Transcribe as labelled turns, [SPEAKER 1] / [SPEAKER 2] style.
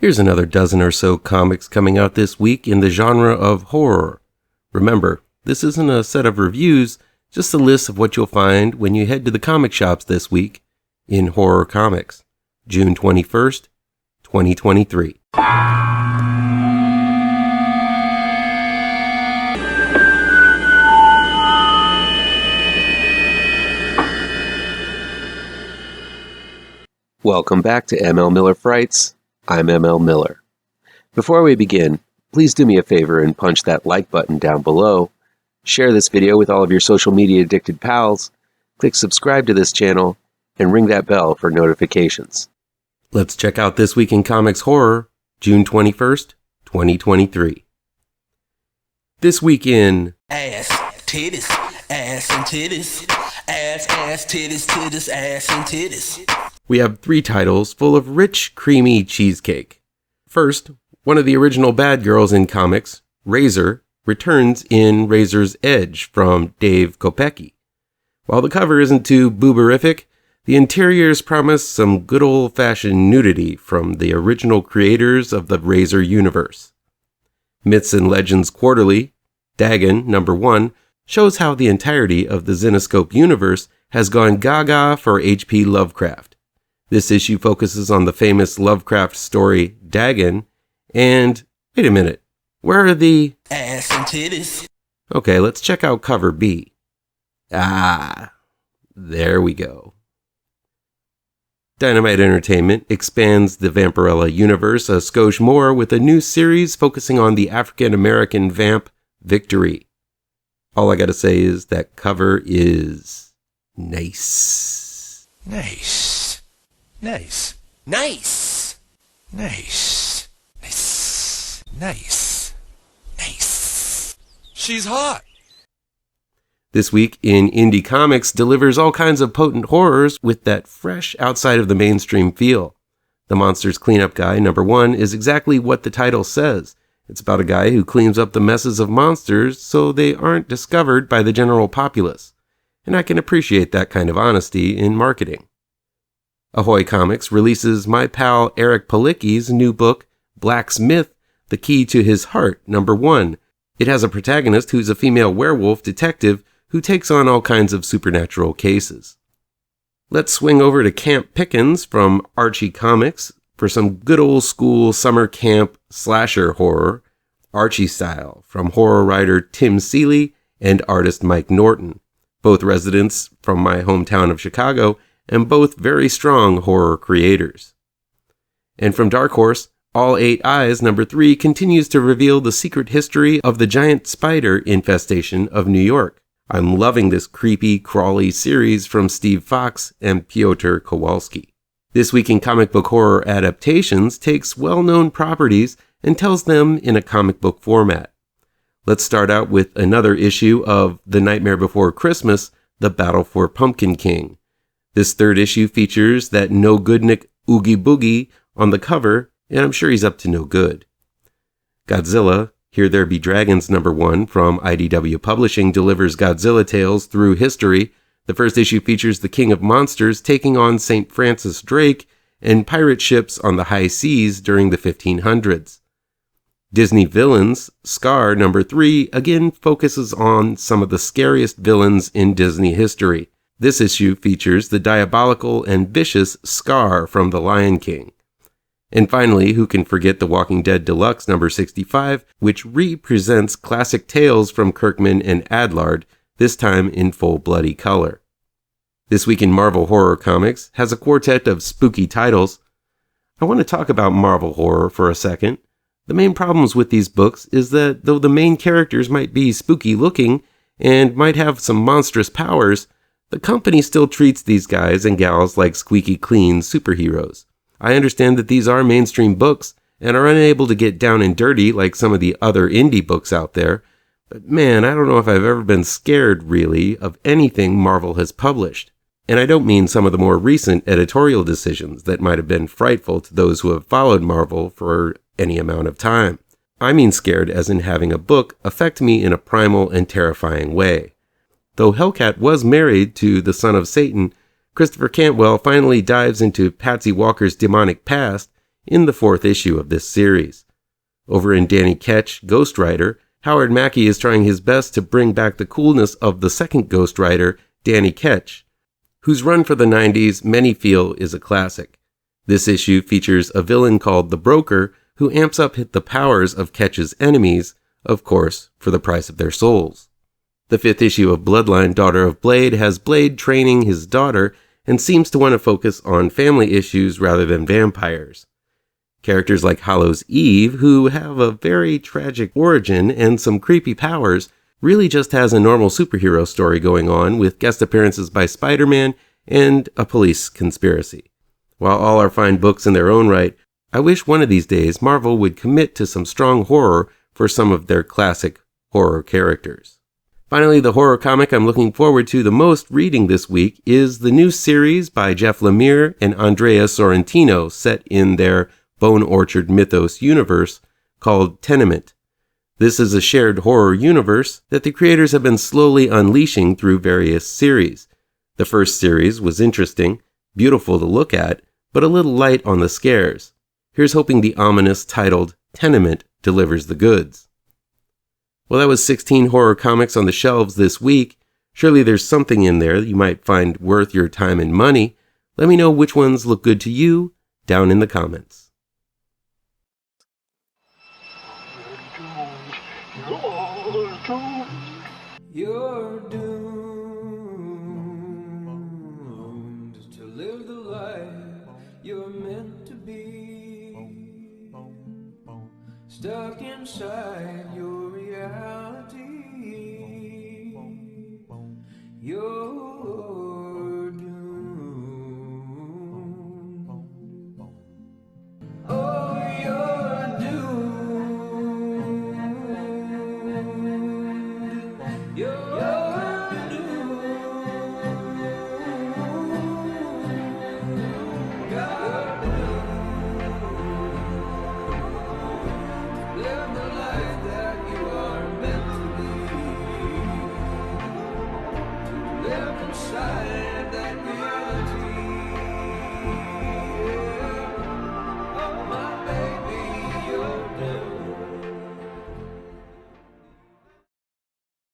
[SPEAKER 1] Here's another dozen or so comics coming out this week in the genre of horror. Remember, this isn't a set of reviews, just a list of what you'll find when you head to the comic shops this week in horror comics. June 21st, 2023. Welcome back to ML Miller Frights. I'm ML Miller. Before we begin, please do me a favor and punch that like button down below. Share this video with all of your social media addicted pals. Click subscribe to this channel and ring that bell for notifications. Let's check out This Week in Comics Horror, June 21st, 2023. This week in
[SPEAKER 2] ass, titties, ass and titties, ass, titties, titties, ass and titties.
[SPEAKER 1] We have 3 titles full of rich, creamy cheesecake. First, one of the original bad girls in comics, Razor, returns in Razor's Edge from Dave Kopecki. While the cover isn't too booberific, the interiors promise some good old-fashioned nudity from the original creators of the Razor universe. Myths and Legends Quarterly, DAGON #1, shows how the entirety of the Zenescope universe has gone gaga for H.P. Lovecraft. This issue focuses on the famous Lovecraft story Dagon, and wait a minute, where are the
[SPEAKER 2] ass and titties?
[SPEAKER 1] Okay, let's check out cover B. There we go. Dynamite Entertainment expands the Vampirella universe a skosh more with a new series focusing on the African-American vamp Victory. All I gotta say is that cover is nice.
[SPEAKER 2] Nice. Nice. Nice. Nice. Nice. Nice. Nice. She's hot.
[SPEAKER 1] This Week in Indie Comics delivers all kinds of potent horrors with that fresh outside of the mainstream feel. The Monsters Cleanup Guy #1 is exactly what the title says. It's about a guy who cleans up the messes of monsters so they aren't discovered by the general populace. And I can appreciate that kind of honesty in marketing. Ahoy Comics releases my pal Eric Paliki's new book, Blacksmith, The Key to His Heart, #1. It has a protagonist who's a female werewolf detective who takes on all kinds of supernatural cases. Let's swing over to Camp Pickens from Archie Comics for some good old school summer camp slasher horror, Archie style, from horror writer Tim Seeley and artist Mike Norton, both residents from my hometown of Chicago, and both very strong horror creators. And from Dark Horse, All 8 Eyes #3 continues to reveal the secret history of the giant spider infestation of New York. I'm loving this creepy, crawly series from Steve Foxe and Piotr Kowalski. This Week in Comic Book Horror Adaptations takes well-known properties and tells them in a comic book format. Let's start out with another issue of The Nightmare Before Christmas, The Battle for Pumpkin King. This 3rd issue features that no goodnik Oogie Boogie on the cover, and I'm sure he's up to no good. Godzilla, Here There Be Dragons #1 from IDW Publishing delivers Godzilla tales through history. The 1st issue features the King of Monsters taking on St. Francis Drake and pirate ships on the high seas during the 1500s. Disney Villains, Scar #3 again focuses on some of the scariest villains in Disney history. This issue features the diabolical and vicious Scar from The Lion King. And finally, who can forget The Walking Dead Deluxe #65, which represents classic tales from Kirkman and Adlard, this time in full bloody color. This Week in Marvel Horror Comics has a quartet of spooky titles. I want to talk about Marvel Horror for a second. The main problems with these books is that though the main characters might be spooky looking and might have some monstrous powers, the company still treats these guys and gals like squeaky clean superheroes. I understand that these are mainstream books and are unable to get down and dirty like some of the other indie books out there, but man, I don't know if I've ever been scared, really, of anything Marvel has published. And I don't mean some of the more recent editorial decisions that might have been frightful to those who have followed Marvel for any amount of time. I mean scared as in having a book affect me in a primal and terrifying way. Though Hellcat was married to the son of Satan, Christopher Cantwell finally dives into Patsy Walker's demonic past in the 4th issue of this series. Over in Danny Ketch, Ghost Rider, Howard Mackie is trying his best to bring back the coolness of the second Ghost Rider, Danny Ketch, whose run for the 90s many feel is a classic. This issue features a villain called the Broker who amps up the powers of Ketch's enemies, of course, for the price of their souls. The 5th issue of Bloodline Daughter of Blade has Blade training his daughter and seems to want to focus on family issues rather than vampires. Characters like Hollow's Eve, who have a very tragic origin and some creepy powers, really just has a normal superhero story going on with guest appearances by Spider-Man and a police conspiracy. While all are fine books in their own right, I wish one of these days Marvel would commit to some strong horror for some of their classic horror characters. Finally, the horror comic I'm looking forward to the most reading this week is the new series by Jeff Lemire and Andrea Sorrentino set in their Bone Orchard Mythos universe called Tenement. This is a shared horror universe that the creators have been slowly unleashing through various series. The first series was interesting, beautiful to look at, but a little light on the scares. Here's hoping the ominous titled Tenement delivers the goods. Well, that was 16 horror comics on the shelves this week. Surely there's something in there that you might find worth your time and money. Let me know which ones look good to you down in the comments.
[SPEAKER 3] You're doomed to live the life you're meant to be, stuck inside your reality.